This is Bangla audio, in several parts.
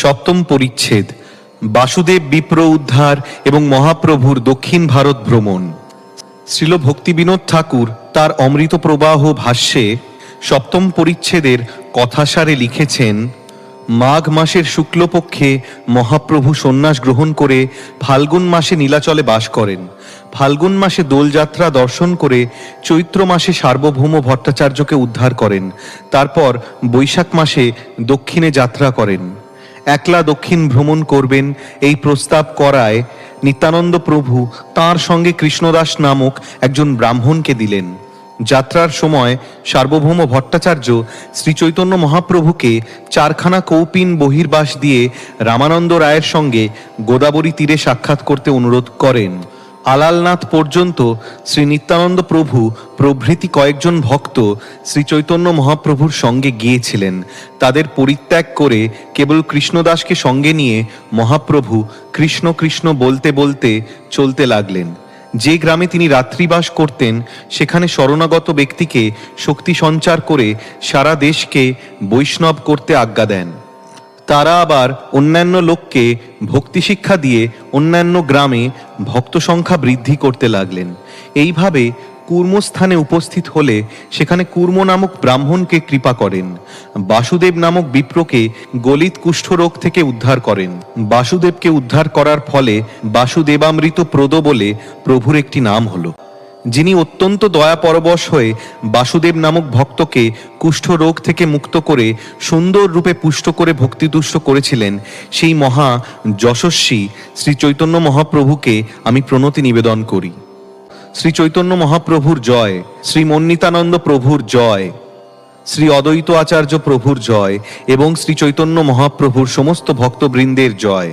সপ্তম পরিচ্ছেদ বাসুদেব বিপ্র উদ্ধার এবং মহাপ্রভুর দক্ষিণ ভারত ভ্রমণ। শ্রীল ভক্তিবিনোদ ঠাকুর তার অমৃত প্রবাহ ভাষ্যে সপ্তম পরিচ্ছেদের কথাসারে লিখেছেন, মাঘ মাসের শুক্লপক্ষে মহাপ্রভু সন্ন্যাস গ্রহণ করে ফাল্গুন মাসে নীলাচলে বাস করেন। ফাল্গুন মাসে দোলযাত্রা দর্শন করে চৈত্র মাসে সার্বভৌম ভট্টাচার্যকে উদ্ধার করেন। তারপর বৈশাখ মাসে দক্ষিণে যাত্রা করেন। একলা দক্ষিণ ভ্রমণ করবেন এই প্রস্তাব করায় নিত্যানন্দ প্রভু তাঁর সঙ্গে কৃষ্ণদাস নামক একজন ব্রাহ্মণকে দিলেন। যাত্রার সময় সার্বভৌম ভট্টাচার্য শ্রীচৈতন্য মহাপ্রভুকে চারখানা কৌপিন বহির্বাস দিয়ে রামানন্দ রায়ের সঙ্গে গোদাবরী তীরে সাক্ষাৎ করতে অনুরোধ করেন। আলালনাথ পর্যন্ত শ্রী নিত্যানন্দ প্রভু প্রভৃতি কয়েকজন ভক্ত শ্রীচৈতন্য মহাপ্রভুর সঙ্গে গিয়েছিলেন। তাদের পরিত্যাগ করে কেবল কৃষ্ণদাসকে সঙ্গে নিয়ে মহাপ্রভু কৃষ্ণ কৃষ্ণ বলতে বলতে চলতে লাগলেন। যে গ্রামে তিনি রাত্রিবাস করতেন সেখানে শরণাগত ব্যক্তিকে শক্তি সঞ্চার করে সারা দেশকে বৈষ্ণব করতে আজ্ঞা দেন। তারা আবার অন্যান্য লোককে ভক্তি শিক্ষা দিয়ে অন্যান্য গ্রামে ভক্ত সংখ্যা বৃদ্ধি করতে লাগলেন। এইভাবে কূর্মস্থানে উপস্থিত হলে সেখানে কূর্ম নামক ব্রাহ্মণকে কৃপা করেন। বাসুদেব নামক বিপ্রকে গলিত কুষ্ঠরোগ থেকে উদ্ধার করেন। বাসুদেবকে উদ্ধার করার ফলে বাসুদেবামৃত প্রদ বলে প্রভুর একটি নাম হল। যিনি অত্যন্ত দয়াপরবশ হয়ে বাসুদেব নামক ভক্তকে কুষ্ঠরোগ থেকে মুক্ত করে সুন্দর রূপে পুষ্ট করে ভক্তিতুষ্ট করেছিলেন, সেই মহা যশস্বী শ্রী চৈতন্য মহাপ্রভুকে আমি প্রণতি নিবেদন করি। শ্রী চৈতন্য মহাপ্রভুর জয়, শ্রী মন্নিতানন্দ প্রভুর জয়, শ্রী অদ্বৈত আচার্য প্রভুর জয় এবং শ্রী চৈতন্য মহাপ্রভুর সমস্ত ভক্তবৃন্দের জয়।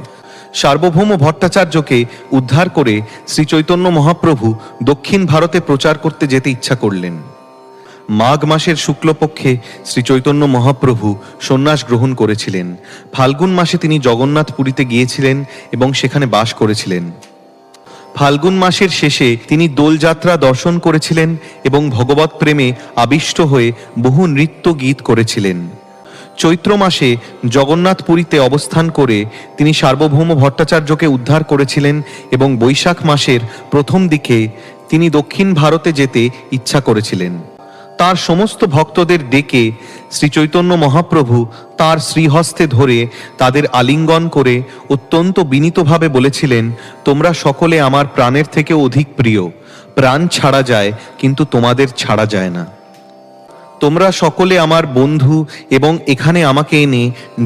সার্বভৌম ভট্টাচার্যকে উদ্ধার করে শ্রী চৈতন্য মহাপ্রভু দক্ষিণ ভারতে প্রচার করতে যেতে ইচ্ছা করলেন। মাঘ মাসের শুক্লপক্ষে শ্রী চৈতন্য মহাপ্রভু সন্ন্যাস গ্রহণ করেছিলেন। ফাল্গুন মাসে তিনি জগন্নাথপুরীতে গিয়েছিলেন এবং সেখানে বাস করেছিলেন। ফাল্গুন মাসের শেষে তিনি দোলযাত্রা দর্শন করেছিলেন এবং ভগবৎ প্রেমে আবিষ্ট হয়ে বহু নৃত্য গীত করেছিলেন। চৈত্র মাসে জগন্নাথপুরীতে অবস্থান করে তিনি সার্বভৌম ভট্টাচার্যকে উদ্ধার করেছিলেন এবং বৈশাখ মাসের প্রথম দিকে তিনি দক্ষিণ ভারতে যেতে ইচ্ছা করেছিলেন। তার সমস্ত ভক্তদের ডেকে শ্রী চৈতন্য মহাপ্রভু তার শ্রীহস্তে ধরে তাদের আলিঙ্গন করে অত্যন্ত বিনীতভাবে বলেছিলেন, তোমরা সকলে আমার প্রাণের থেকে অধিক প্রিয়। প্রাণ ছাড়া যায় কিন্তু তোমাদের ছাড়া যায় না। তোমরা সকলে আমার বন্ধু এবং এখানে আমাকে এনে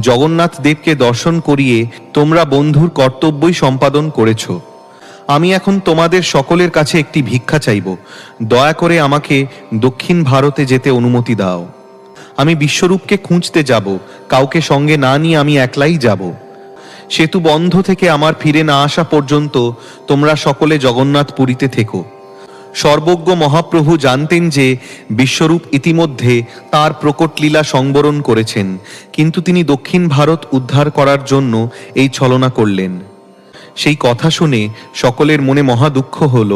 জগন্নাথ দেবকে দর্শন করিয়ে তোমরা বন্ধুর কর্তব্যই সম্পাদন করেছ। আমি এখন তোমাদের সকলের কাছে একটি ভিক্ষা চাইব। দয়া করে আমাকে দক্ষিণ ভারতে যেতে অনুমতি দাও। আমি বিশ্বরূপকে খুঁজতে যাব, কাউকে সঙ্গে না নিয়ে আমি একলাই যাব। সেতু বন্ধ থেকে আমার ফিরে না আসা পর্যন্ত তোমরা সকলে জগন্নাথ পুরীতে থেকো। সর্বজ্ঞ মহাপ্রভু জানতেন যে বিশ্বরূপ ইতিমধ্যে তার প্রকট লীলা সংবরণ করেছেন, কিন্তু তিনি দক্ষিণ ভারত উদ্ধার করার জন্য এই ছলনা করলেন। সেই কথা শুনে সকলের মনে মহা দুঃখ হল।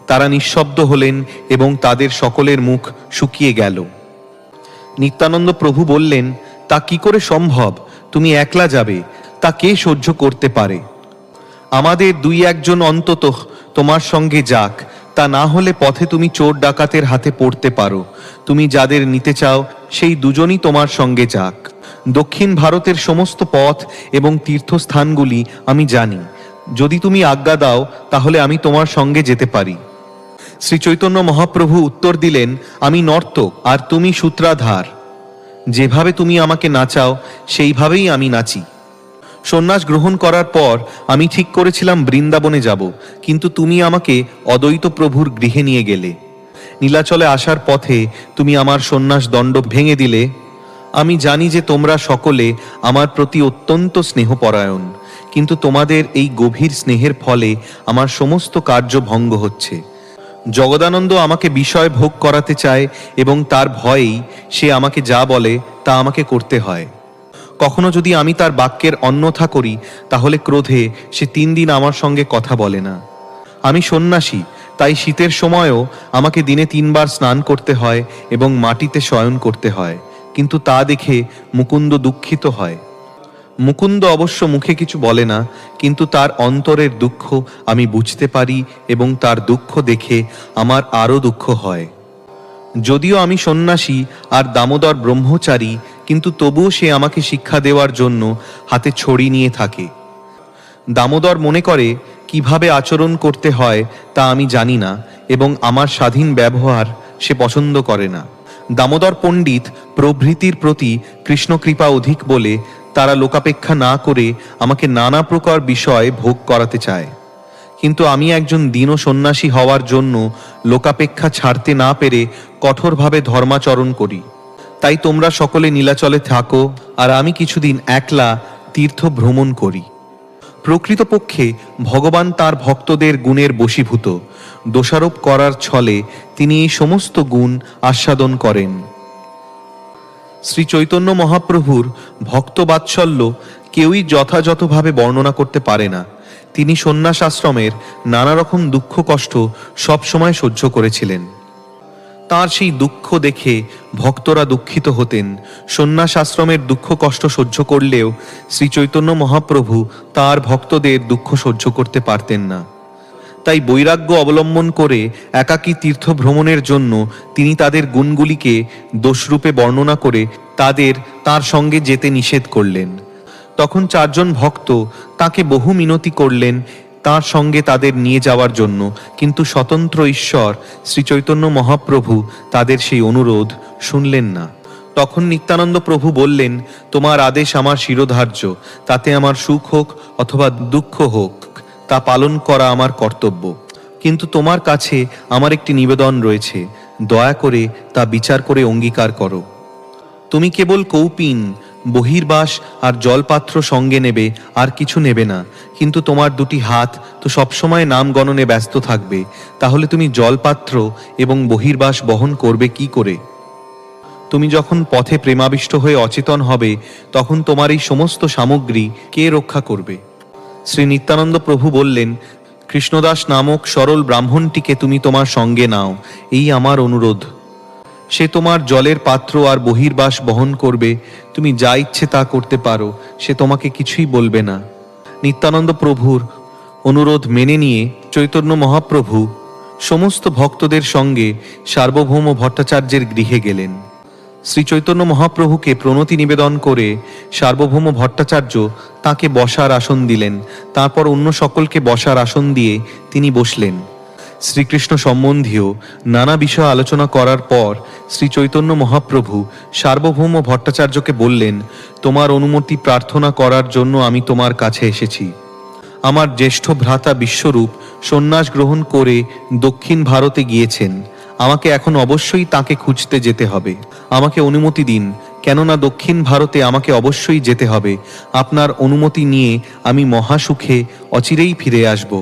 তারা নিঃশব্দ হলেন এবং তাদের সকলের মুখ শুকিয়ে গেল। নিত্যানন্দ প্রভু বললেন, তা কি করে সম্ভব? তুমি একলা যাবে, তা কে সহ্য করতে পারে? আমাদের দুই একজন অন্তত তোমার সঙ্গে যাক, তা না হলে পথে তুমি চোর ডাকাতের হাতে পড়তে পারো। তুমি যাদের নিতে চাও সেই দুজনই তোমার সঙ্গে যাক। দক্ষিণ ভারতের সমস্ত পথ এবং তীর্থস্থানগুলি আমি জানি। যদি তুমি আজ্ঞা দাও তাহলে আমি তোমার সঙ্গে যেতে পারি। শ্রী চৈতন্য মহাপ্রভু উত্তর দিলেন, আমি নর্তক আর তুমি সূত্রাধার। যেভাবে তুমি আমাকে নাচাও সেইভাবেই আমি নাচি। সন্ন্যাস গ্রহণ করার পর আমি ঠিক করেছিলাম বৃন্দাবনে যাব, কিন্তু তুমি আমাকে অদ্বৈত প্রভুর গৃহে নিয়ে গেলে। নীলাচলে আসার পথে তুমি আমার সন্ন্যাস দণ্ড ভেঙে দিলে। আমি জানি যে তোমরা সকলে আমার প্রতি অত্যন্ত স্নেহপরায়ণ, কিন্তু তোমাদের এই গভীর স্নেহের ফলে আমার সমস্ত কার্য ভঙ্গ হচ্ছে। জগদানন্দ আমাকে বিষয় ভোগ করাতে চায় এবং তার ভয়েই সে আমাকে যা বলে তা আমাকে করতে হয়। কখনো যদি আমি তার বাক্যের অন্যথা করি তাহলে ক্রোধে সে 3 দিন আমার সঙ্গে কথা বলে না। আমি সন্ন্যাসী, তাই শীতের সময়ও আমাকে দিনে 3 বার স্নান করতে হয় এবং মাটিতে শয়ন করতে হয়, কিন্তু তা দেখে মুকুন্দ দুঃখিত হয়। মুকুন্দ অবশ্য মুখে কিছু বলে না, কিন্তু তার অন্তরের দুঃখ আমি বুঝতে পারি এবং তার দুঃখ দেখে আমার আরও দুঃখ হয়। যদিও আমি সন্ন্যাসী আর দামোদর ব্রহ্মচারী, কিন্তু তবুও সে আমাকে শিক্ষা দেওয়ার জন্য হাতে ছড়ি নিয়ে থাকে। দামোদর মনে করে কিভাবে আচরণ করতে হয় তা আমি জানি না, এবং আমার স্বাধীন ব্যবহার সে পছন্দ করে না। দামোদর পণ্ডিত প্রভৃতির প্রতি কৃষ্ণকৃপা অধিক বলে তারা লোকাপেক্ষা না করে আমাকে নানা প্রকার বিষয় ভোগ করাতে চায়। কিন্তু আমি একজন দীন সন্ন্যাসী হওয়ার জন্য লোকাপেক্ষা ছাড়তে না পেরে কঠোরভাবে ধর্মাচরণ করি। তাই তোমরা সকলে নীলাচলে থাকো, আর আমি কিছুদিন একলা তীর্থ ভ্রমণ করি। প্রকৃতপক্ষে ভগবান তার ভক্তদের গুণের বশীভূত। দোষারোপ করার ছলে তিনি এই সমস্ত গুণ আস্বাদন করেন। শ্রী চৈতন্য মহাপ্রভুর ভক্তবাৎসল্য কেউই যথাযথভাবে বর্ণনা করতে পারে না। তিনি সন্ন্যাস আশ্রমের নানা রকম দুঃখ কষ্ট সবসময় সহ্য করেছিলেন। তাঁর সেই দুঃখ দেখে ভক্তরা দুঃখিত হতেন। সন্ন্যাস আশ্রমের দুঃখ কষ্ট সহ্য করলেও শ্রী চৈতন্য মহাপ্রভু তাঁর ভক্তদের দুঃখ সহ্য করতে পারতেন না। তাই বৈরাগ্য অবলম্বন করে একাকী তীর্থ ভ্রমণের জন্য তিনি তাদের গুণগুলিকে দোষরূপে বর্ণনা করে তার সঙ্গে যেতে নিষেধ করলেন। তখন 4 জন ভক্ত তাকে বহু মিনতি করলেন তার সঙ্গে তাদের নিয়ে যাওয়ার জন্য, কিন্তু স্বতন্ত্র ঈশ্বর শ্রী চৈতন্য মহাপ্রভু তাদের সেই অনুরোধ শুনলেন না। তখন নিত্যানন্দ প্রভু বললেন, তোমার আদেশ আমার শিরোধার্য, তাতে আমার সুখ হোক অথবা দুঃখ হোক তা পালন করা আমার কর্তব্য। কিন্তু তোমার কাছে আমার একটি নিবেদন রয়েছে, দয়া করে তা বিচার করে অঙ্গীকার করো। তুমি কেবল কৌপিন, বহির্বাস আর জলপাত্র সঙ্গে নেবে, আর কিছু নেবে না। কিন্তু তোমার 2টি হাত তো সবসময় নাম গণনে ব্যস্ত থাকবে, তাহলে তুমি জলপাত্র এবং বহির্বাস বহন করবে কি করে? তুমি যখন পথে প্রেমাবিষ্ট হয়ে অচেতন হবে, তখন তোমার এই সমস্ত সামগ্রী কে রক্ষা করবে? শ্রী নিত্যানন্দ প্রভু বললেন, কৃষ্ণদাস নামক সরল ব্রাহ্মণটিকে তুমি তোমার সঙ্গে নাও, এই আমার অনুরোধ। সে তোমার জলের পাত্র আর বহির্বাস বহন করবে। তুমি যা ইচ্ছে তা করতে পারো, সে তোমাকে কিছুই বলবে না। নিত্যানন্দ প্রভুর অনুরোধ মেনে নিয়ে চৈতন্য মহাপ্রভু সমস্ত ভক্তদের সঙ্গে সার্বভৌম ভট্টাচার্যের গৃহে গেলেন। শ্রী চৈতন্য মহাপ্রভুকে প্রণতি নিবেদন করে সার্বভৌম ভট্টাচার্য তাকে বসার আসন দিলেন। তারপর অন্য সকলকে বসার আসন দিয়ে তিনি বসলেন। শ্রীকৃষ্ণ সম্বন্ধীয় নানা বিষয় আলোচনা করার পর শ্রী চৈতন্য মহাপ্রভু সার্বভৌম ভট্টাচার্যকে বললেন, তোমার অনুমতি প্রার্থনা করার জন্য আমি তোমার কাছে এসেছি। আমার জ্যেষ্ঠ ভ্রাতা বিশ্বরূপ সন্ন্যাস গ্রহণ করে দক্ষিণ ভারতে গিয়েছেন। আমাকে এখন অবশ্যই তাকে খুঁজতে যেতে হবে। আমাকে অনুমতি দিন, কেননা দক্ষিণ ভারতে আমাকে অবশ্যই যেতে হবে। আপনার অনুমতি নিয়ে আমি মহাসুখে অচিরেই ফিরে আসব।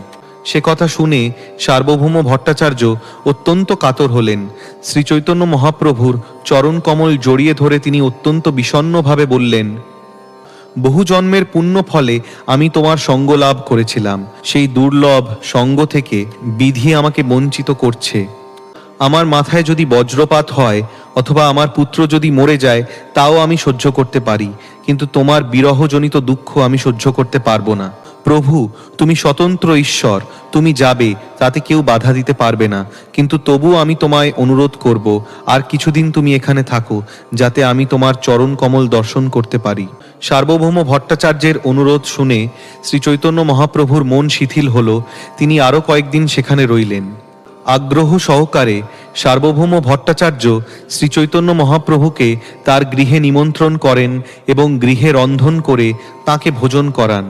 সে কথা শুনে সার্বভৌম ভট্টাচার্য অত্যন্ত কাতর হলেন। শ্রী চৈতন্য মহাপ্রভুর চরণ কমল জড়িয়ে ধরে তিনি অত্যন্ত বিষণ্ণভাবে বললেন, বহু জন্মের পুণ্য ফলে আমি তোমার সঙ্গ লাভ করেছিলাম। সেই দুর্লভ সঙ্গ থেকে বিধি আমাকে বঞ্চিত করছে। আমার মাথায় যদি বজ্রপাত হয় অথবা আমার পুত্র যদি মরে যায়, তাও আমি সহ্য করতে পারি, কিন্তু তোমার বিরহজনিত দুঃখ আমি সহ্য করতে পারবো না। প্রভু, তুমি স্বতন্ত্র ঈশ্বর, তুমি যাবে, তাতে কেউ বাধা দিতে পারবে না। কিন্তু তবু আমি তোমায় অনুরোধ করব, আর কিছুদিন তুমি এখানে থাকো, যাতে আমি তোমার চরণ কমল দর্শন করতে পারি। সার্বভৌম ভট্টাচার্যের অনুরোধ শুনে শ্রী চৈতন্য মহাপ্রভুর মন শিথিল হল। তিনি আরও কয়েকদিন সেখানে রইলেন। আগ্রহ সহকারে সার্বভৌম ভট্টাচার্য শ্রী চৈতন্য মহাপ্রভুকে তার গৃহে নিমন্ত্রণ করেন এবং গৃহে রন্ধন করে তাকে ভোজন করান।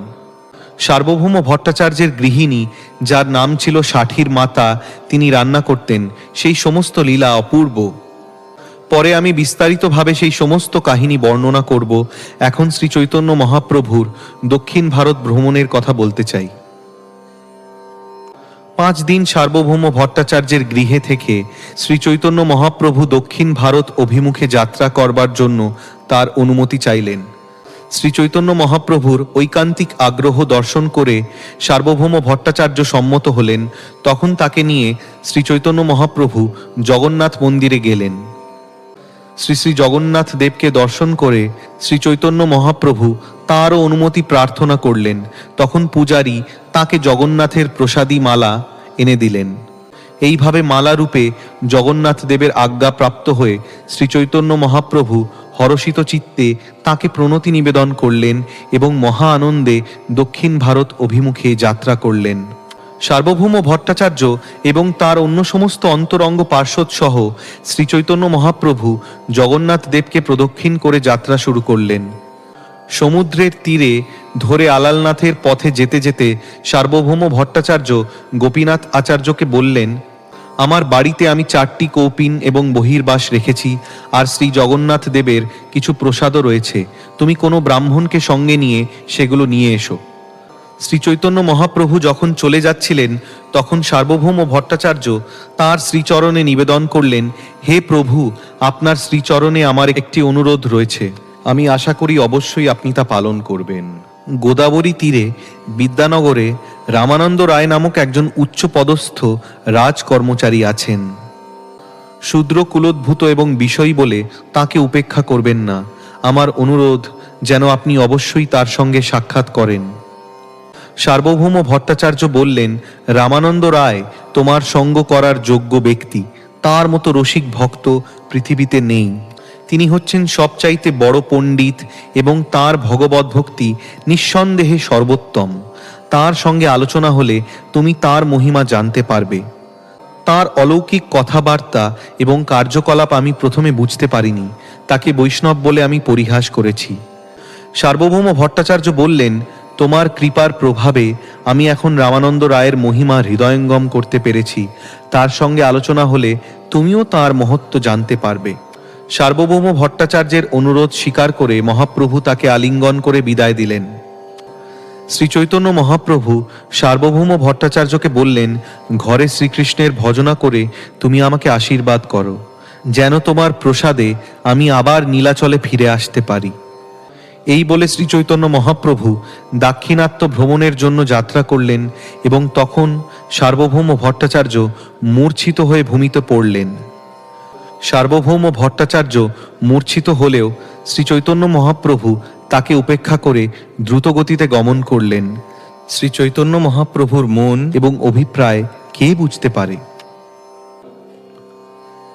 সার্বভৌম ভট্টাচার্যের গৃহিণী, যার নাম ছিল ষাঠির মাতা, তিনি রান্না করতেন। সেই সমস্ত লীলা অপূর্ব। পরে আমি বিস্তারিতভাবে সেই সমস্ত কাহিনী বর্ণনা করব। এখন শ্রী চৈতন্য মহাপ্রভুর দক্ষিণ ভারত ভ্রমণের কথা বলতে চাই। 5 দিন সার্বভৌম ভট্টাচার্যের গৃহে থেকে শ্রী চৈতন্য মহাপ্রভু দক্ষিণ ভারত অভিমুখে যাত্রা করবার জন্য তার অনুমতি চাইলেন। শ্রী চৈতন্য মহাপ্রভুর ঐকান্তিক আগ্রহ দর্শন করে সার্বভৌম ভট্টাচার্য সম্মত হলেন। তখন তাকে নিয়ে শ্রী চৈতন্য মহাপ্রভু জগন্নাথ মন্দিরে গেলেন। শ্রী শ্রী জগন্নাথ দেবকে দর্শন করে শ্রী চৈতন্য মহাপ্রভু তাঁরও অনুমতি প্রার্থনা করলেন। তখন পূজারী তাকে জগন্নাথের প্রসাদী মালা এনে দিলেন। এইভাবে মালা রূপে জগন্নাথ দেবের আজ্ঞা প্রাপ্ত হয়ে শ্রী চৈতন্য মহাপ্রভু হরষিত চিত্তে তাকে প্রণতি নিবেদন করলেন এবং মহা আনন্দে দক্ষিণ ভারত অভিমুখে যাত্রা করলেন। সার্বভৌম ভট্টাচার্য এবং তার অন্য সমস্ত অন্তরঙ্গ পার্শ্বদ সহ শ্রী চৈতন্য মহাপ্রভু জগন্নাথ দেবকে প্রদক্ষিণ করে যাত্রা শুরু করলেন। সমুদ্রের তীরে ধরে আলালনাথের পথে যেতে যেতে সার্বভৌম ভট্টাচার্য গোপীনাথ আচার্যকে বললেন, আমার বাড়িতে আমি 4টি কৌপিন এবং বহির্বাস রেখেছি, আর শ্রী জগন্নাথ দেবের কিছু প্রসাদও রয়েছে। তুমি কোনো ব্রাহ্মণকে সঙ্গে নিয়ে সেগুলো নিয়ে এসো। শ্রী চৈতন্য মহাপ্রভু যখন চলে যাচ্ছিলেন তখন সার্বভৌম ভট্টাচার্য তাঁর শ্রীচরণে নিবেদন করলেন, হে প্রভু, আপনার শ্রীচরণে আমার একটি অনুরোধ রয়েছে। আমি আশা করি অবশ্যই আপনি তা পালন করবেন। গোদাবরী তীরে বিদ্যানগরে রামানন্দ রায় নামক একজন উচ্চপদস্থ রাজকর্মচারী আছেন। শূদ্র কুলোদ্ভূত এবং বিষয়ী বলে তাকে উপেক্ষা করবেন না। আমার অনুরোধ যেন আপনি অবশ্যই তার সঙ্গে সাক্ষাৎ করেন। সার্বভৌম ভট্টাচার্য বললেন, রামানন্দ রায় তোমার সঙ্গ করার যোগ্য ব্যক্তি। তার মতো রসিক ভক্ত পৃথিবীতে নেই। তিনি হচ্ছেন সবচাইতে বড় পণ্ডিত এবং তার ভগবত ভক্তি নিঃসন্দেহে সর্বোত্তম। তার সঙ্গে আলোচনা হলে তুমি তার মহিমা জানতে পারবে। তার অলৌকিক কথাবার্তা এবং কার্যকলাপ আমি প্রথমে বুঝতে পারিনি। তাকে বৈষ্ণব বলে আমি পরিহাস করেছি। সার্বভৌম ভট্টাচার্য বললেন, তোমার কৃপার প্রভাবে আমি এখন রামানন্দ রায়ের মহিমা হৃদয়ঙ্গম করতে পেরেছি। তার সঙ্গে আলোচনা হলে তুমিও তার মহত্ব জানতে পারবে। সার্বভৌম ভট্টাচার্যের অনুরোধ স্বীকার করে মহাপ্রভু তাকে আলিঙ্গন করে বিদায় দিলেন। শ্রী চৈতন্য মহাপ্রভু সার্বভৌম ভট্টাচার্যকে বললেন, ঘরে শ্রীকৃষ্ণের ভজনা করে তুমি আমাকে আশীর্বাদ করো, যেন তোমার প্রসাদে আমি আবার নীলাচলে ফিরে আসতে পারি। এই বলে শ্রী চৈতন্য মহাপ্রভু দাক্ষিণাত্য ভ্রমণের জন্য যাত্রা করলেন এবং তখন সার্বভৌম ভট্টাচার্য মূর্ছিত হয়ে ভূমিতে পড়লেন। সার্বভৌম ভট্টাচার্য মূর্ছিত হলেও শ্রী চৈতন্য মহাপ্রভু তাকে উপেক্ষা করে দ্রুতগতিতে গমন করলেন। শ্রী চৈতন্য মহাপ্রভুর মন এবং অভিপ্রায় কে বুঝতে পারে?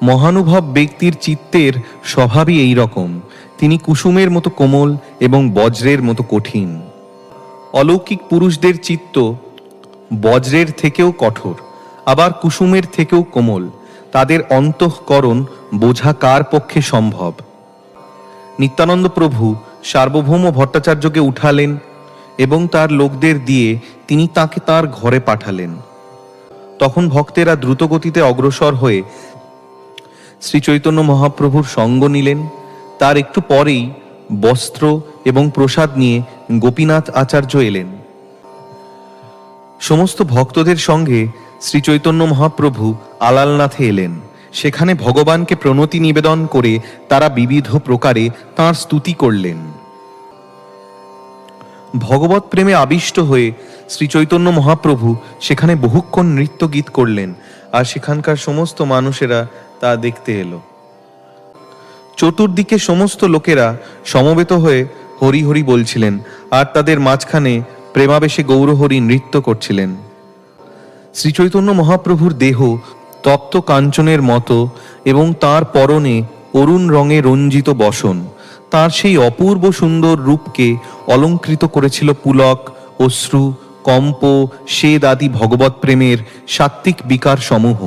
মহানুভব ব্যক্তির চিত্তের স্বভাবই এই রকম। তিনি কুসুমের মতো কোমল এবং বজ্রের মতো কঠিন। অলৌকিক পুরুষদের চিত্ত বজ্রের থেকেও কঠোর, আবার কুসুমের থেকেও কোমল। তাদের অন্তঃকরণ বোঝা কার পক্ষে সম্ভব? নিত্যানন্দ প্রভু সার্বভৌম ভট্টাচার্যকে উঠালেন এবং তার লোকদের দিয়ে তিনি তাকে তার ঘরে পাঠালেন। তখন ভক্তেরা দ্রুতগতিতে অগ্রসর হয়ে শ্রী চৈতন্য মহাপ্রভুর সঙ্গ নিলেন। তার একটু পরেই বস্ত্র এবং প্রসাদ নিয়ে গোপীনাথ আচার্য এলেন। সমস্ত ভক্তদের সঙ্গে শ্রী চৈতন্য মহাপ্রভু আলালনাথে এলেন। সেখানে ভগবানকে প্রণতি নিবেদন করে তারা বিবিধ প্রকারে তাঁর স্তুতি করলেন। ভগবত প্রেমে আবিষ্ট হয়ে শ্রী চৈতন্য মহাপ্রভু সেখানে বহুক্ষণ নৃত্য গীত করলেন, আর সেখানকার সমস্ত মানুষেরা তা দেখতে এলো। চতুর্দিকে সমস্ত লোকেরা সমবেত হয়ে হরি হরি বলছিলেন, আর তাদের মাঝখানে প্রেমাবেশে গৌরহরি নৃত্য করছিলেন। শ্রী চৈতন্য মহাপ্রভুর দেহ তপ্ত কাঞ্চনের মতো এবং তার পরনে অরুণ রঙে রঞ্জিত বসন। তার সেই অপূর্ব সুন্দর রূপকে অলঙ্কৃত করেছিল পুলক, অশ্রু, কম্প, সেদ আদি ভগবত প্রেমের সাত্ত্বিক বিকার সমূহ।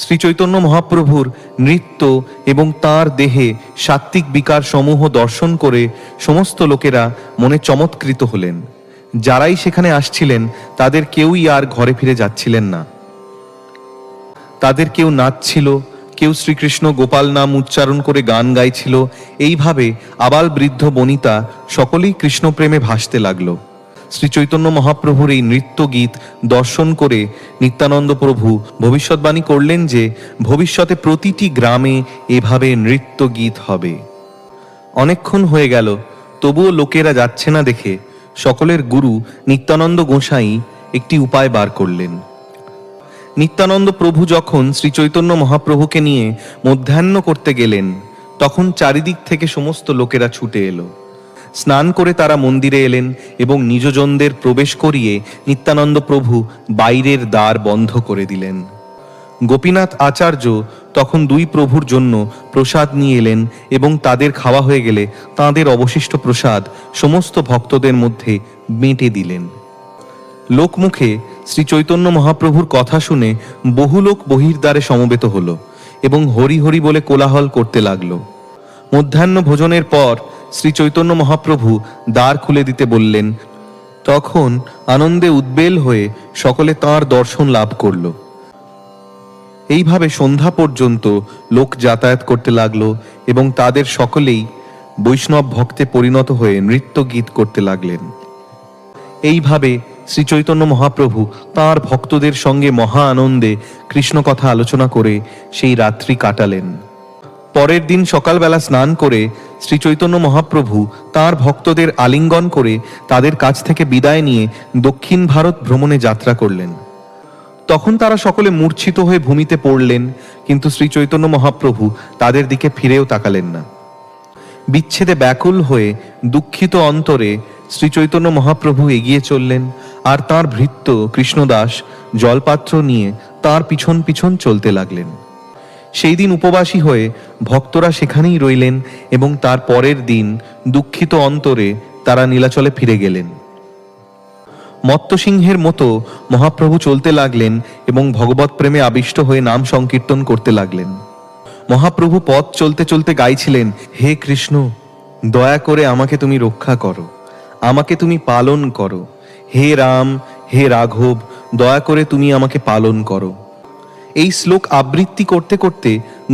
শ্রী চৈতন্য মহাপ্রভুর নৃত্য এবং তার দেহে সাত্ত্বিক বিকার সমূহ দর্শন করে সমস্ত লোকেরা মনে চমৎকৃত হলেন। যারাই সেখানে আসছিলেন তাদের কেউই আর ঘরে ফিরে যাচ্ছিলেন না। তাদের কেউ নাচছিল, কেউ শ্রীকৃষ্ণ গোপাল নাম উচ্চারণ করে গান গাইছিল। এইভাবে আবাল বৃদ্ধ বনিতা সকলেই কৃষ্ণপ্রেমে ভাসতে লাগলো। শ্রী চৈতন্য মহাপ্রভুর এই নৃত্য গীত দর্শন করে নিত্যানন্দ প্রভু ভবিষ্যৎবাণী করলেন যে ভবিষ্যতে প্রতিটি গ্রামে এভাবে নৃত্য গীত হবে। অনেকক্ষণ হয়ে গেল, তবুও লোকেরা যাচ্ছে না দেখে সকলের গুরু নিত্যানন্দ গোসাই একটি উপায় বার করলেন। নিত্যানন্দ প্রভু যখন শ্রী চৈতন্য মহাপ্রভুকে নিয়ে মধ্যাহ্ন করতে গেলেন, তখন চারিদিক থেকে সমস্ত লোকেরা ছুটে এলো। স্নান করে তারা মন্দিরে এলেন এবং নিজজনদের প্রবেশ করিয়ে নিত্যানন্দ প্রভু বাইরের দ্বার বন্ধ করে দিলেন। গোপীনাথ আচার্য তখন দুই প্রভুর জন্য প্রসাদ নিয়ে এলেন এবং তাদের খাওয়া হয়ে গেলে তাঁদের অবশিষ্ট প্রসাদ সমস্ত ভক্তদের মধ্যে বেঁটে দিলেন। লোকমুখে শ্রী চৈতন্য মহাপ্রভুর কথা শুনে বহু লোক বহির্দ্বারে সমবেত হলো এবং হরি হরি বলে কোলাহল করতে লাগলো। মধ্যাহ্ন ভোজনের পর শ্রী চৈতন্য মহাপ্রভু দ্বার খুলে দিতে বললেন। তখন আনন্দে উদ্বেল হয়ে সকলে তাঁর দর্শন লাভ করল। এইভাবে সন্ধ্যা পর্যন্ত লোক যাতায়াত করতে লাগলো এবং তাদের সকলেই বৈষ্ণব ভক্তে পরিণত হয়ে নৃত্য গীত করতে লাগলেন। এইভাবে শ্রী চৈতন্য মহাপ্রভু তাঁর ভক্তদের সঙ্গে মহা আনন্দে কৃষ্ণ কথা আলোচনা করে সেই রাত্রি কাটালেন। পরের দিন সকালবেলা স্নান করে শ্রী চৈতন্য মহাপ্রভু তাঁর ভক্তদের আলিঙ্গন করে তাদের কাছ থেকে বিদায় নিয়ে দক্ষিণ ভারত ভ্রমণে যাত্রা করলেন। তখন তারা সকলে মূর্ছিত হয়ে ভূমিতে পড়লেন, কিন্তু শ্রী চৈতন্য মহাপ্রভু তাদের দিকে ফিরেও তাকালেন না। বিচ্ছেদে ব্যাকুল হয়ে দুঃখিত অন্তরে শ্রী চৈতন্য মহাপ্রভু এগিয়ে চললেন, আর তাঁর ভৃত্য কৃষ্ণদাস জলপাত্র নিয়ে তাঁর পিছন পিছন চলতে লাগলেন। সেই দিন উপবাসী হয়ে ভক্তরা সেখানেই রইলেন এবং তার পরের দিন দুঃখিত অন্তরে তারা নীলাচলে ফিরে গেলেন। মত্তসিংহের মতো মহাপ্রভু চলতে লাগলেন এবং ভগবৎ প্রেমে আবিষ্ট হয়ে নাম সংকীর্তন করতে লাগলেন। মহাপ্রভু পথ চলতে চলতে গাইছিলেন, হে কৃষ্ণ, দয়া করে আমাকে তুমি রক্ষা করো, আমাকে তুমি পালন করো। হে রাম, হে রাঘব, দয়া করে তুমি আমাকে পালন করো। এই শ্লোক আবৃত্তি করতে করতে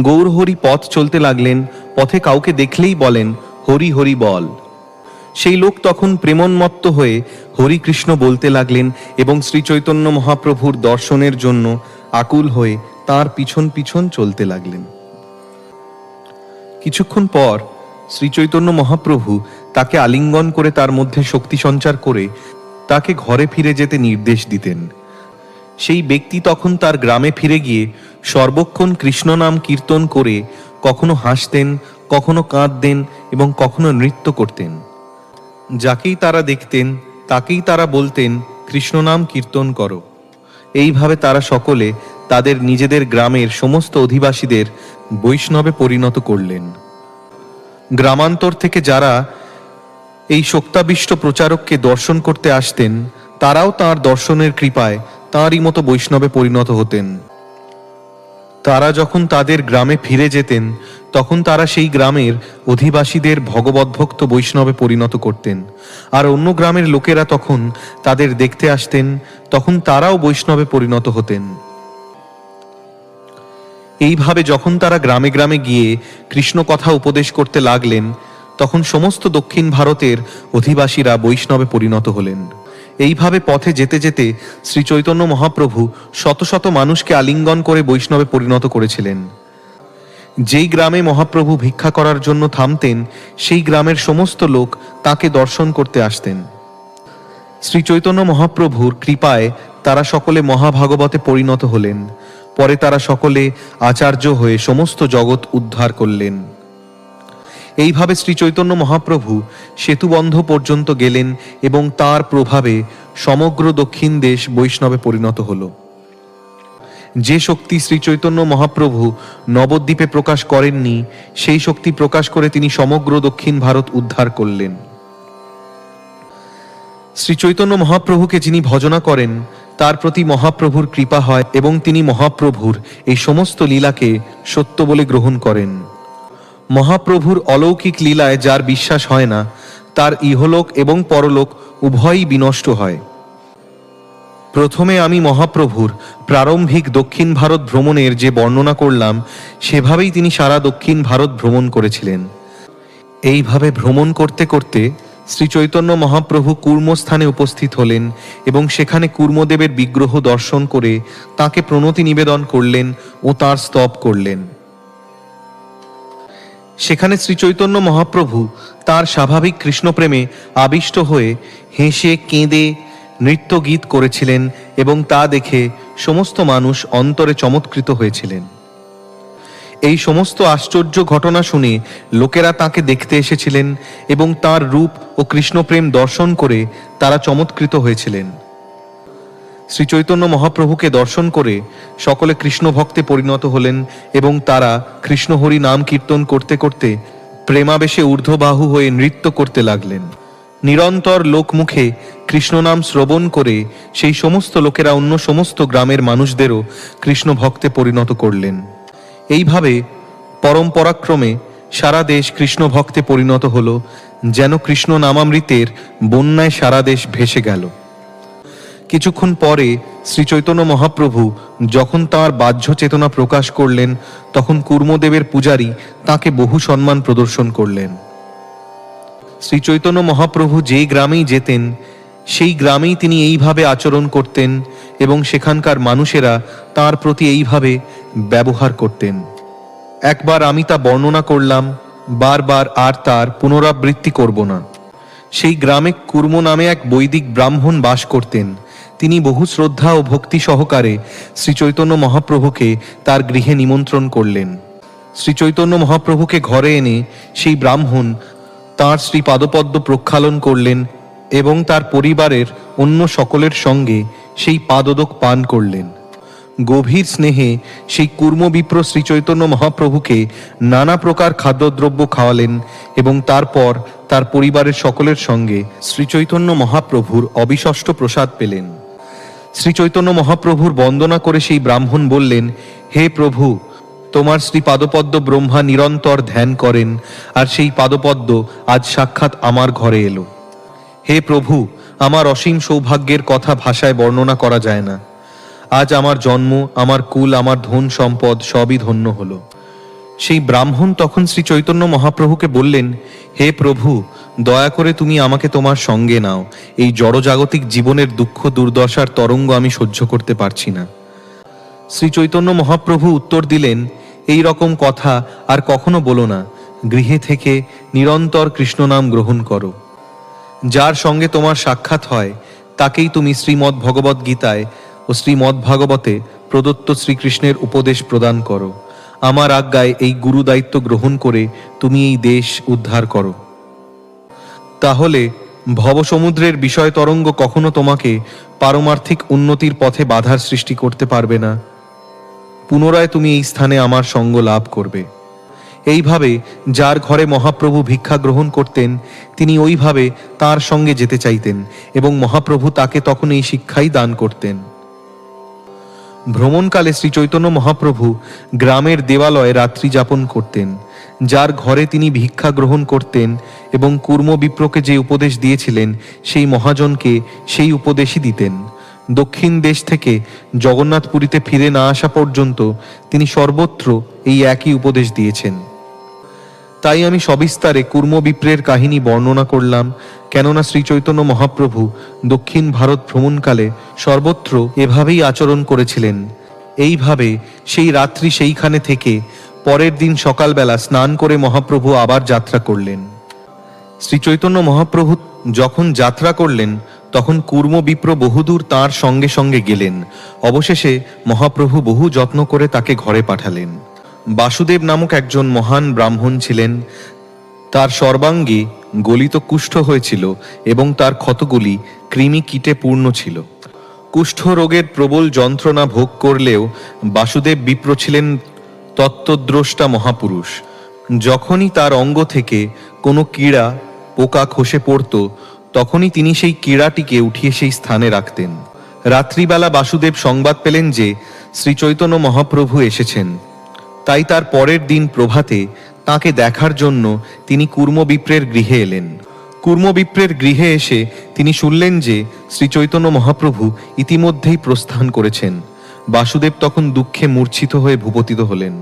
গৌরহরি পথ চলতে লাগলেন। পথে কাউকে দেখলেই বলেন, হরি হরি বল। সেই লোক তখন প্রেমোন্মত্ত হয়ে হরি কৃষ্ণ বলতে লাগলেন এবং শ্রী চৈতন্য মহাপ্রভুর দর্শনের জন্য আকুল হয়ে তার পিছন পিছন চলতে লাগলেন। কিছুক্ষণ পর শ্রী চৈতন্য মহাপ্রভু তাকে আলিঙ্গন করে তার মধ্যে শক্তি সঞ্চার করে তাকে ঘরে ফিরে যেতে নির্দেশ দিতেন। সেই ব্যক্তি তখন তার গ্রামে ফিরে গিয়ে সর্বক্ষণ কৃষ্ণ নাম কীর্তন করে কখনো হাসতেন, কখনো কাঁদতেন এবং কখনো নৃত্য করতেন। যাকেই তারা দেখতেন তাকেই তারা বলতেন, কৃষ্ণ নাম কীর্তন করো। এইভাবে তারা সকলে তাদের নিজেদের গ্রামের সমস্ত অধিবাসীদের বৈষ্ণবে পরিণত করলেন। গ্রামান্তর থেকে যারা এই শক্তাবিষ্ট প্রচারককে দর্শন করতে আসতেন, তারাও তাঁর দর্শনের কৃপায় তাঁরই মতো বৈষ্ণবে পরিণত হতেন। তারা যখন তাদের গ্রামে ফিরে যেতেন, তখন তারা সেই গ্রামের অধিবাসীদের ভগবদ্ভক্ত বৈষ্ণবে পরিণত করতেন, আর অন্য গ্রামের লোকেরা তখন তাদের দেখতে আসতেন, তখন তারাও বৈষ্ণবে পরিণত হতেন। এইভাবে যখন তারা গ্রামে গ্রামে গিয়ে কৃষ্ণ কথা উপদেশ করতে লাগলেন, তখন সমস্ত দক্ষিণ ভারতের অধিবাসীরা বৈষ্ণবে পরিণত হলেন। এইভাবে পথে যেতে যেতে শ্রী চৈতন্য মহাপ্রভু শত শত মানুষকে আলিঙ্গন করে বৈষ্ণবে পরিণত করেছিলেন। যেই গ্রামে মহাপ্রভু ভিক্ষা করার জন্য থামতেন, সেই গ্রামের সমস্ত লোক তাকে দর্শন করতে আসতেন। শ্রী চৈতন্য মহাপ্রভুর কৃপায় তারা সকলে মহাভাগবতে পরিণত হলেন। পরে তারা সকলে আচার্য হয়ে সমস্ত জগৎ উদ্ধার করলেন। এইভাবে শ্রী চৈতন্য মহাপ্রভু সেতুবন্ধ পর্যন্ত গেলেন এবং তার প্রভাবে সমগ্র দক্ষিণ দেশ বৈষ্ণবে পরিণত হল। যে শক্তি শ্রী চৈতন্য মহাপ্রভু নবদ্বীপে প্রকাশ করেননি, সেই শক্তি প্রকাশ করে তিনি সমগ্র দক্ষিণ ভারত উদ্ধার করলেন। শ্রী চৈতন্য মহাপ্রভুকে যিনি ভজনা করেন, তার প্রতি মহাপ্রভুর কৃপা হয় এবং তিনি মহাপ্রভুর এই সমস্ত লীলাকে সত্য বলে গ্রহণ করেন। মহাপ্রভুর অলৌকিক লীলায় যার বিশ্বাস হয় না, তার ইহলোক এবং পরলোক উভয়ই বিনষ্ট হয়। প্রথমে আমি মহাপ্রভুর প্রারম্ভিক দক্ষিণ ভারত ভ্রমণের যে বর্ণনা করলাম, সেভাবেই তিনি সারা দক্ষিণ ভারত ভ্রমণ করেছিলেন। এইভাবে ভ্রমণ করতে করতে শ্রী চৈতন্য মহাপ্রভু কূর্মস্থানে উপস্থিত হলেন এবং সেখানে কূর্মদেবের বিগ্রহ দর্শন করে তাকে প্রণতি নিবেদন করলেন ও তাঁর স্তব করলেন। সেখানে শ্রী চৈতন্য মহাপ্রভু তার স্বাভাবিক কৃষ্ণপ্রেমে আবিষ্ট হয়ে হেসে কেঁদে নৃত্য গীত করেছিলেন এবং তা দেখে সমস্ত মানুষ অন্তরে চমৎকৃত হয়েছিলেন। এই সমস্ত আশ্চর্য ঘটনা শুনে লোকেরা তাকে দেখতে এসেছিলেন এবং তার রূপ ও কৃষ্ণপ্রেম দর্শন করে তারা চমৎকৃত হয়েছিলেন। শ্রী চৈতন্য মহাপ্রভুকে দর্শন করে সকলে কৃষ্ণ ভক্তে পরিণত হলেন এবং তারা কৃষ্ণহরি নাম কীর্তন করতে করতে প্রেমাবেশে ঊর্ধ্ববাহু হয়ে নৃত্য করতে লাগলেন। নিরন্তর লোকমুখে কৃষ্ণনাম শ্রবণ করে সেই সমস্ত লোকেরা অন্য সমস্ত গ্রামের মানুষদেরও কৃষ্ণ ভক্তে পরিণত করলেন। এইভাবে পরম্পরাক্রমে সারা দেশ কৃষ্ণ ভক্তে পরিণত হল, যেন কৃষ্ণ নামামৃতের বন্যায় সারা দেশ ভেসে গেল। কিছুক্ষণ পরে শ্রী চৈতন্য মহাপ্রভু যখন তাঁর বাহ্য চেতনা প্রকাশ করলেন, তখন কুর্মদেবের পূজারী তাঁকে বহু সম্মান প্রদর্শন করলেন। শ্রী চৈতন্য মহাপ্রভু যে গ্রামেই যেতেন সেই গ্রামেই তিনি এইভাবে আচরণ করতেন এবং সেখানকার মানুষেরা তাঁর প্রতি এইভাবে ব্যবহার করতেন। একবার আমি তা বর্ণনা করলাম, বারবার আর তার পুনরাবৃত্তি করব না। সেই গ্রামে কুর্ম নামে এক বৈদিক ব্রাহ্মণ বাস করতেন। তিনি বহু শ্রদ্ধা ও ভক্তি সহকারে শ্রী চৈতন্য মহাপ্রভুকে তার গৃহে নিমন্ত্রণ করলেন। শ্রী চৈতন্য মহাপ্রভুকে ঘরে এনে সেই ব্রাহ্মণ তাঁর শ্রী পাদপদ্ম প্রক্ষালন করলেন এবং তার পরিবারের অন্য সকলের সঙ্গে সেই পাদোদক পান করলেন। গভীর স্নেহে সেই কুর্মবিপ্র শ্রী চৈতন্য মহাপ্রভুকে নানা প্রকার খাদ্যদ্রব্য খাওয়ালেন এবং তারপর তার পরিবারের সকলের সঙ্গে শ্রী চৈতন্য মহাপ্রভুর অবিশষ্ট প্রসাদ পেলেন। শ্রী চৈতন্য মহাপ্রভুর বন্দনা করে সেই ব্রাহ্মণ বললেন, হে প্রভু, তোমার শ্রী পাদপদ্ম ব্রহ্মা নিরন্তর ধ্যান করেন, আর সেই পাদপদ্ম আজ সাক্ষাৎ আমার ঘরে এলো। হে প্রভু, আমার অসীম সৌভাগ্যের কথা ভাষায় বর্ণনা করা যায় না। আজ আমার জন্ম, আমার কুল, আমার ধন সম্পদ সবই ধন্য হলো। সেই ব্রাহ্মণ তখন শ্রী চৈতন্য মহাপ্রভুকে বললেন, হে প্রভু, দয়া করে তুমি আমাকে তোমার সঙ্গে নাও। এই জড়জাগতিক জীবনের দুঃখ দুর্দশার তরঙ্গ আমি সহ্য করতে পারছি না। শ্রী চৈতন্য মহাপ্রভু উত্তর দিলেন, এই রকম কথা আর কখনো বলো না। গৃহে থেকে নিরন্তর কৃষ্ণনাম গ্রহণ করো। যার সঙ্গে তোমার সাক্ষাৎ হয় তাকেই তুমি শ্রীমদ্ ভগবদ্ গীতায় ও শ্রীমদ্ ভাগবতে প্রদত্ত শ্রীকৃষ্ণের উপদেশ প্রদান করো। আমার আজ্ঞায় এই গুরু দায়িত্ব গ্রহণ করে তুমি এই দেশ উদ্ধার করো। তাহলে ভবসমুদ্রের বিষয় তরঙ্গ কখনো তোমাকে পারমার্থিক উন্নতির পথে বাধার সৃষ্টি করতে পারবে না। পুনরায় তুমি এই স্থানে আমার সঙ্গ লাভ করবে। এইভাবে যার ঘরে মহাপ্রভু ভিক্ষা গ্রহণ করতেন তিনি ওইভাবে তার সঙ্গে যেতে চাইতেন এবং মহাপ্রভু তাকে তখন এই শিক্ষাই দান করতেন। ভ্রমণকালে শ্রী চৈতন্য মহাপ্রভু গ্রামের দেবালয়ে রাত্রি যাপন করতেন। যার ঘরে তিনি ভিক্ষা গ্রহণ করতেন এবং কুর্ম বিপ্রকে যে উপদেশ দিয়েছিলেন সেই মহাজনকে সেই উপদেশই দিতেন। দক্ষিণ দেশ থেকে জগন্নাথপুরীতে ফিরে না আসা পর্যন্ত তিনি সর্বত্র এই একই উপদেশ দিয়েছেন। তাই আমি সবিস্তারে কুর্ম বিপ্রের কাহিনী বর্ণনা করলাম, কেননা শ্রী চৈতন্য মহাপ্রভু দক্ষিণ ভারত ভ্রমণকালে সর্বত্র এভাবেই আচরণ করেছিলেন। এইভাবে সেই রাত্রি সেইখানে থেকে পরের দিন সকালবেলা স্নান করে মহাপ্রভু আবার যাত্রা করলেন। শ্রী চৈতন্য মহাপ্রভু যখন যাত্রা করলেন তখন কুর্ম বিপ্র বহুদূর তাঁর সঙ্গে সঙ্গে গেলেন। অবশেষে মহাপ্রভু বহু যত্ন করে তাকে ঘরে পাঠালেন। বাসুদেব নামক একজন মহান ব্রাহ্মণ ছিলেন। তার সর্বাঙ্গে গলিত কুষ্ঠ হয়েছিল এবং তার ক্ষতগুলি কৃমি কীটে পূর্ণ ছিল। কুষ্ঠ রোগের প্রবল যন্ত্রণা ভোগ করলেও বাসুদেব বিপ্র ছিলেন তত্ত্বদ্রষ্টা মহাপুরুষ। যখনই তার অঙ্গ থেকে কোনো কীড়া পোকা খসে পড়ত তখনই তিনি সেই কীড়াটিকে উঠিয়ে সেই স্থানে রাখতেন। রাত্রিবেলা বাসুদেব সংবাদ পেলেন যে শ্রী চৈতন্য মহাপ্রভু এসেছেন। তাই তার পরের দিন প্রভাতে তাকে দেখার জন্য তিনি কুর্ম বিপ্রের গৃহে এলেন। কুর্ম বিপ্রের গৃহে এসে তিনি শুনলেন যে শ্রী চৈতন্য মহাপ্রভু ইতিমধ্যেই প্রস্থান করেছেন। বাসুদেব তখন দুঃখে মূর্ছিত হয়ে ভূপতিত হলেন।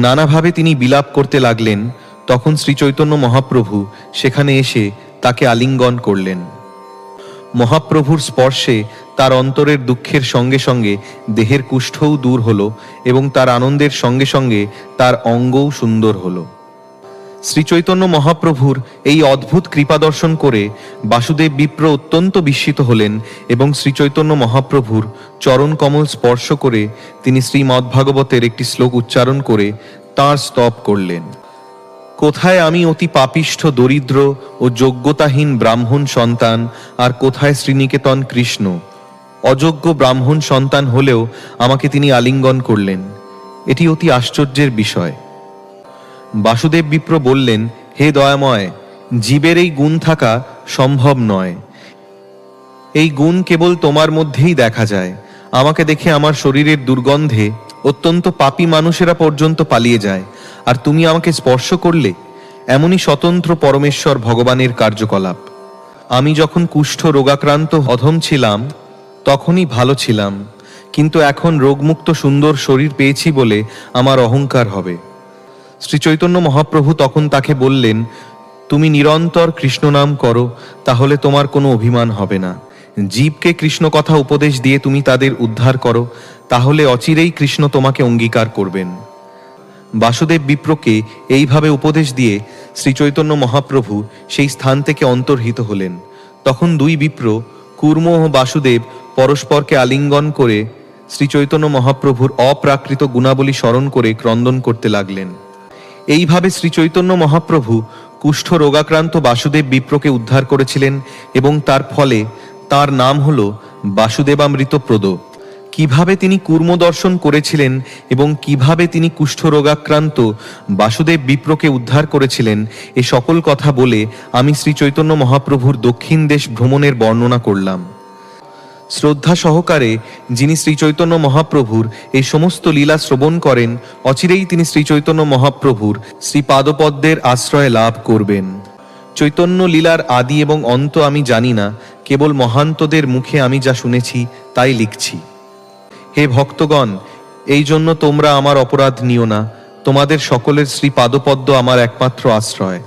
নানাভাবে তিনি বিলাপ করতে লাগলেন। তখন শ্রী চৈতন্য মহাপ্রভু সেখানে এসে তাকে আলিঙ্গন করলেন। মহাপ্রভুর স্পর্শে তার অন্তরের দুঃখের সঙ্গে সঙ্গে দেহের কুষ্ঠও দূর হলো এবং তার আনন্দের সঙ্গে সঙ্গে তার অঙ্গও সুন্দর হলো। শ্রী চৈতন্য মহাপ্রভুর এই অদ্ভুত কৃপা দর্শন করে বাসুদেব বিপ্র অত্যন্ত বিস্মিত হলেন এবং শ্রী চৈতন্য মহাপ্রভুর চরণ কমল স্পর্শ করে তিনি শ্রীমদ্ভাগবতের একটি শ্লোক উচ্চারণ করে তাঁর স্তব করলেন। কোথায় আমি অতি পাপিষ্ঠ দরিদ্র ও যোগ্যতাহীন ব্রাহ্মণ সন্তান, আর কোথায় শ্রীনিকেতন কৃষ্ণ। অযোগ্য ব্রাহ্মণ সন্তান হলেও আমাকে তিনি আলিঙ্গন করলেন। এটি অতি আশ্চর্যের বিষয়। বাসুদেব বিপ্র বললেন, হে দয়াময়, জীবের এই গুণ থাকা সম্ভব নয়। এই গুণ কেবল তোমার মধ্যেই দেখা যায়। আমাকে দেখে আমার শরীরের দুর্গন্ধে অত্যন্ত পাপী মানুষেরা পর্যন্ত পালিয়ে যায়, আর তুমি আমাকে স্পর্শ করলে। এমনই স্বতন্ত্র পরমেশ্বর ভগবানের কার্যকলাপ। আমি যখন কুষ্ঠ রোগাক্রান্ত অধম ছিলাম তখনই ভালো ছিলাম, কিন্তু এখন রোগমুক্ত সুন্দর শরীর পেয়েছি বলে আমার অহংকার হবে। শ্রী চৈতন্য মহাপ্রভু তখন তাকে বললেন, তুমি নিরন্তর কৃষ্ণ নাম করো, তাহলে তোমার কোনো অভিমান হবে না। জীবকে কৃষ্ণ কথা উপদেশ দিয়ে তুমি তাদের উদ্ধার করো, তাহলে অচিরেই কৃষ্ণ তোমাকে অঙ্গীকার করবেন। বাসুদেব বিপ্রকে এইভাবে উপদেশ দিয়ে শ্রী চৈতন্য মহাপ্রভু সেই স্থান থেকে অন্তর্হিত হলেন। তখন দুই বিপ্র, কূর্ম ও বাসুদেব, পরস্পরকে আলিঙ্গন করে শ্রী চৈতন্য মহাপ্রভুর অপ্রাকৃত গুণাবলী স্মরণ করে ক্রন্দন করতে লাগলেন। এইভাবে শ্রী চৈতন্য মহাপ্রভু কুষ্ঠ রোগাক্রান্ত বাসুদেব বিপ্রকে উদ্ধার করেছিলেন, এবং তার ফলে তার নাম হল বাসুদেবামৃতপ্রদ। কিভাবে তিনি কূর্ম দর্শন করেছিলেন এবং কিভাবে তিনি কুষ্ঠ রোগাক্রান্ত বাসুদেব বিপ্রকে উদ্ধার করেছিলেন, এ সকল কথা বলে আমি শ্রী চৈতন্য মহাপ্রভুর দক্ষিণ দেশ ভ্রমণের বর্ণনা করলাম। শ্রদ্ধা সহকারে যিনি শ্রী চৈতন্য মহাপ্রভুর এই সমস্ত লীলা শ্রবণ করেন, অচিরেই তিনি শ্রী চৈতন্য মহাপ্রভুর শ্রীপাদপদ্মের আশ্রয় লাভ করবেন। চৈতন্য লীলার আদি এবং অন্ত আমি জানি না, কেবল মহান্তদের মুখে আমি যা শুনেছি তাই লিখছি। হে ভক্তগণ, এই জন্য তোমরা আমার অপরাধ নিও না। তোমাদের সকলের শ্রীপাদপদ্ম আমার একমাত্র আশ্রয়।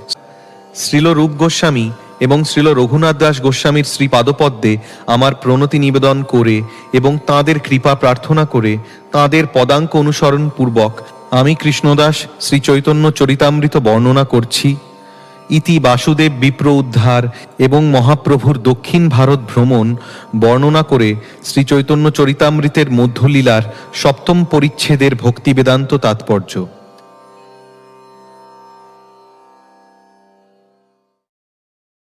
শ্রীল রূপ গোস্বামী এবং শ্রীল রঘুনাথ দাস গোস্বামীর শ্রীপাদপদ্মে আমার প্রণতি নিবেদন করে এবং তাঁদের কৃপা প্রার্থনা করে তাঁদের পদাঙ্ক অনুসরণ পূর্বক আমি কৃষ্ণদাস শ্রী চৈতন্য চরিতামৃত বর্ণনা করছি। ইতি বাসুদেব বিপ্র উদ্ধার এবং মহাপ্রভুর দক্ষিণ ভারত ভ্রমণ বর্ণনা করে শ্রী চৈতন্য চরিতামৃতের মধ্যলীলার সপ্তম পরিচ্ছেদের ভক্তি বেদান্ত তাৎপর্য।